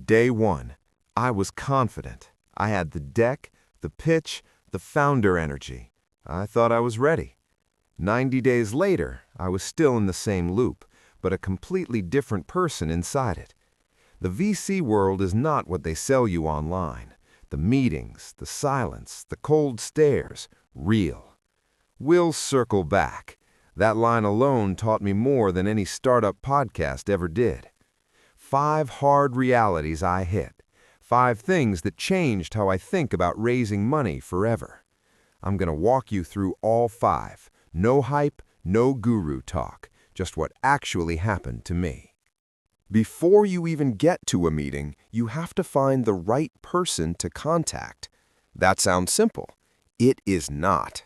Day one, I was confident. I had the deck, the pitch, the founder energy. I thought I was ready. 90 days later, I was still in the same loop, but a completely different person inside it. The VC world is not what they sell you online. The meetings, the silence, the cold stares, real. We'll circle back. That line alone taught me more than any startup podcast ever did. 5 hard realities I hit. 5 things that changed how I think about raising money forever. I'm going to walk you through all 5. No hype, no guru talk, just what actually happened to me. Before you even get to a meeting, you have to find the right person to contact. That sounds simple. It is not.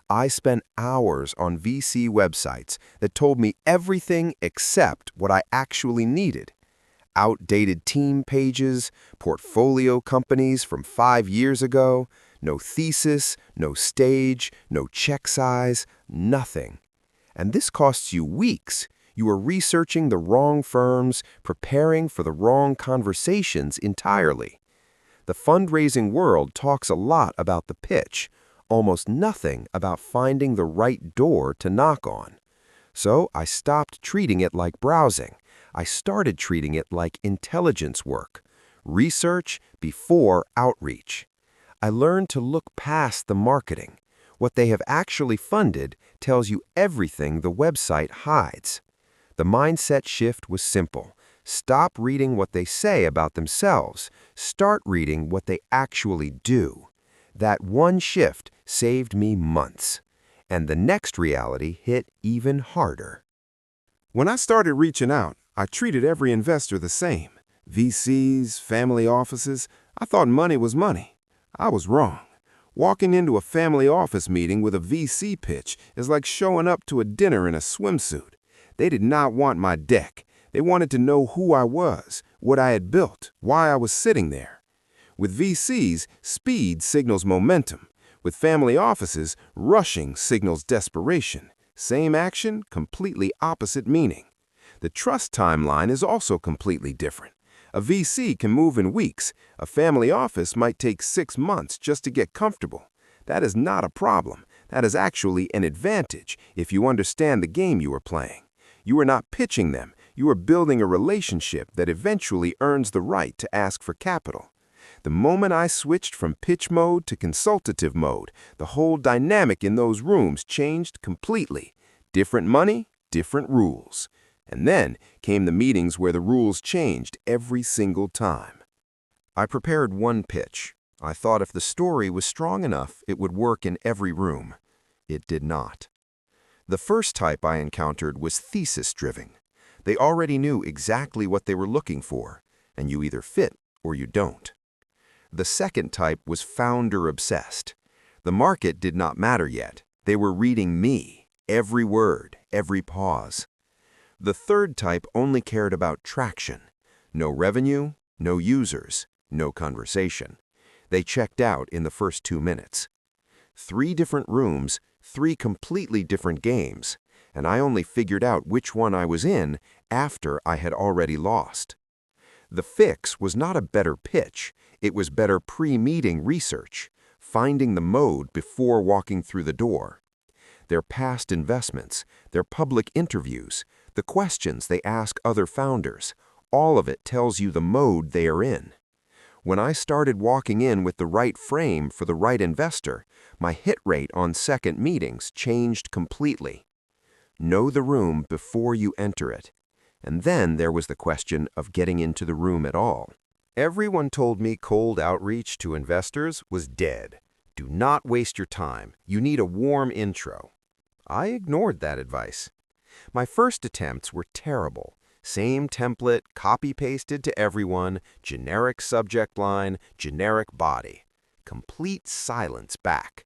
I spent hours on VC websites that told me everything except what I actually needed. Outdated team pages, portfolio companies from 5 years ago, no thesis, no stage, no check size, nothing. And this costs you weeks. You are researching the wrong firms, preparing for the wrong conversations entirely. The fundraising world talks a lot about the pitch, almost nothing about finding the right door to knock on. So I stopped treating it like browsing. I started treating it like intelligence work, research before outreach. I learned to look past the marketing. What they have actually funded tells you everything the website hides. The mindset shift was simple. Stop reading what they say about themselves. Start reading what they actually do. That one shift saved me months. And the next reality hit even harder. When I started reaching out, I treated every investor the same. VCs, family offices. I thought money was money. I was wrong. Walking into a family office meeting with a VC pitch is like showing up to a dinner in a swimsuit. They did not want my deck. They wanted to know who I was, what I had built, why I was sitting there. With VCs, speed signals momentum. With family offices, rushing signals desperation. Same action, completely opposite meaning. The trust timeline is also completely different. A VC can move in weeks. A family office might take 6 months just to get comfortable. That is not a problem. That is actually an advantage if you understand the game you are playing. You are not pitching them. You are building a relationship that eventually earns the right to ask for capital. The moment I switched from pitch mode to consultative mode, the whole dynamic in those rooms changed completely. Different money, different rules. And then came the meetings where the rules changed every single time. I prepared one pitch. I thought if the story was strong enough, it would work in every room. It did not. The first type I encountered was thesis-driven. They already knew exactly what they were looking for, and you either fit or you don't. The second type was founder-obsessed. The market did not matter yet. They were reading me, every word, every pause. The third type only cared about traction. No revenue, no users, no conversation. They checked out in the first 2 minutes. 3 different rooms, 3 completely different games, and I only figured out which one I was in after I had already lost. The fix was not a better pitch, it was better pre-meeting research, finding the mode before walking through the door. Their past investments, their public interviews, the questions they ask other founders, all of it tells you the mode they are in. When I started walking in with the right frame for the right investor, my hit rate on second meetings changed completely. Know the room before you enter it. And then there was the question of getting into the room at all. Everyone told me cold outreach to investors was dead. Do not waste your time. You need a warm intro. I ignored that advice. My first attempts were terrible. Same template, copy-pasted to everyone, generic subject line, generic body. Complete silence back.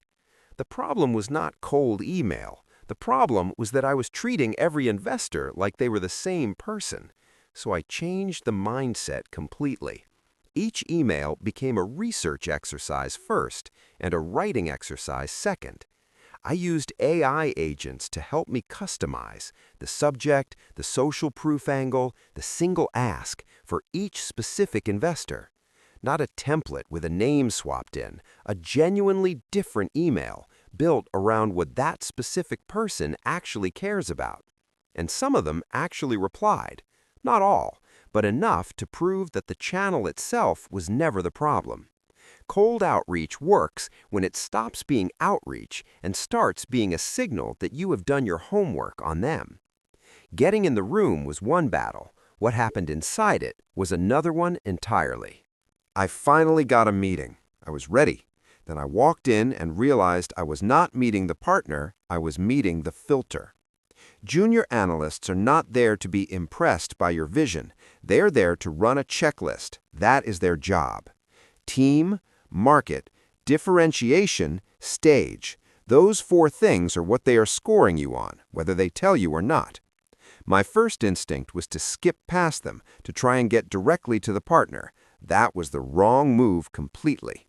The problem was not cold email. The problem was that I was treating every investor like they were the same person. So I changed the mindset completely. Each email became a research exercise first and a writing exercise second. I used AI agents to help me customize the subject, the social proof angle, the single ask for each specific investor. Not a template with a name swapped in, a genuinely different email built around what that specific person actually cares about. And some of them actually replied. Not all, but enough to prove that the channel itself was never the problem. Cold outreach works when it stops being outreach and starts being a signal that you have done your homework on them. Getting in the room was one battle. What happened inside it was another one entirely. I finally got a meeting. I was ready. Then I walked in and realized I was not meeting the partner, I was meeting the filter. Junior analysts are not there to be impressed by your vision. They are there to run a checklist. That is their job. Team, market, differentiation, stage. Those 4 things are what they are scoring you on, whether they tell you or not. My first instinct was to skip past them, to try and get directly to the partner. That was the wrong move completely.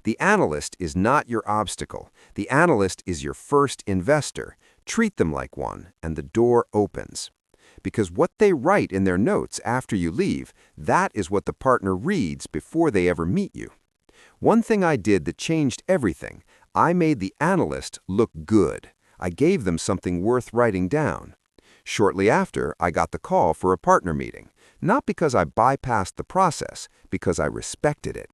The analyst is not your obstacle. The analyst is your first investor. Treat them like one, and the door opens. Because what they write in their notes after you leave, that is what the partner reads before they ever meet you. One thing I did that changed everything, I made the analyst look good. I gave them something worth writing down. Shortly after, I got the call for a partner meeting, not because I bypassed the process, because I respected it.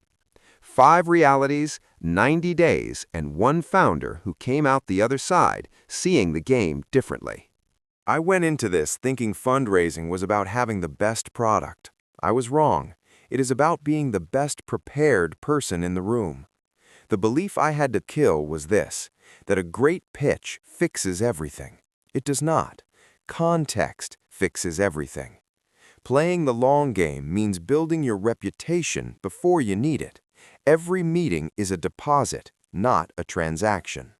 5 realities, 90 days, and 1 founder who came out the other side, seeing the game differently. I went into this thinking fundraising was about having the best product. I was wrong. It is about being the best prepared person in the room. The belief I had to kill was this, that a great pitch fixes everything. It does not. Context fixes everything. Playing the long game means building your reputation before you need it. Every meeting is a deposit, not a transaction.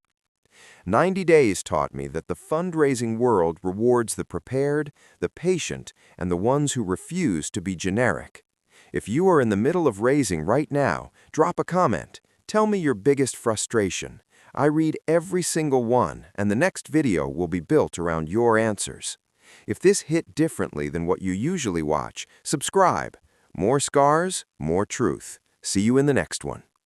90 days taught me that the fundraising world rewards the prepared, the patient, and the ones who refuse to be generic. If you are in the middle of raising right now, drop a comment. Tell me your biggest frustration. I read every single one, and the next video will be built around your answers. If this hit differently than what you usually watch, subscribe. More scars, more truth. See you in the next one.